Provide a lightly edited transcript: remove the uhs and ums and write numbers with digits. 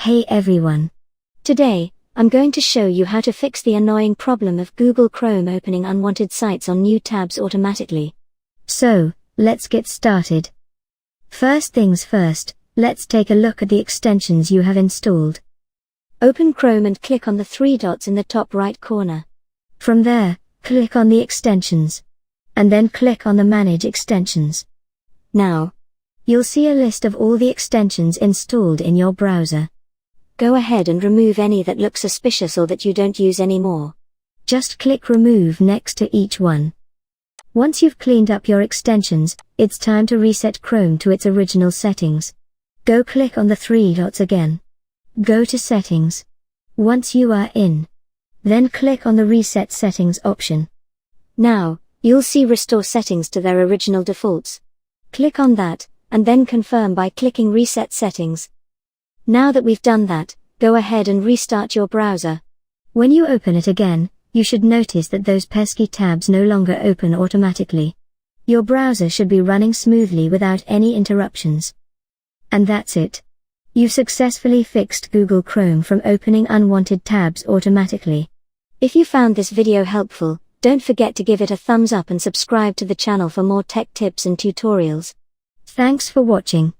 Hey everyone. Today, I'm going to show you how to fix the annoying problem of Google Chrome opening unwanted sites on new tabs automatically. So, let's get started. First things first, let's take a look at the extensions you have installed. Open Chrome and click on the three dots in the top right corner. From there, click on the extensions. And then click on the Manage Extensions. Now, you'll see a list of all the extensions installed in your browser. Go ahead and remove any that look suspicious or that you don't use anymore. Just click Remove next to each one. Once you've cleaned up your extensions, it's time to reset Chrome to its original settings. Go click on the three dots again. Go to Settings. Once you are in, then click on the Reset Settings option. Now, you'll see Restore Settings to their original defaults. Click on that, and then confirm by clicking Reset Settings. Now that we've done that, go ahead and restart your browser. When you open it again, you should notice that those pesky tabs no longer open automatically. Your browser should be running smoothly without any interruptions. And that's it. You've successfully fixed Google Chrome from opening unwanted tabs automatically. If you found this video helpful, don't forget to give it a thumbs up and subscribe to the channel for more tech tips and tutorials. Thanks for watching.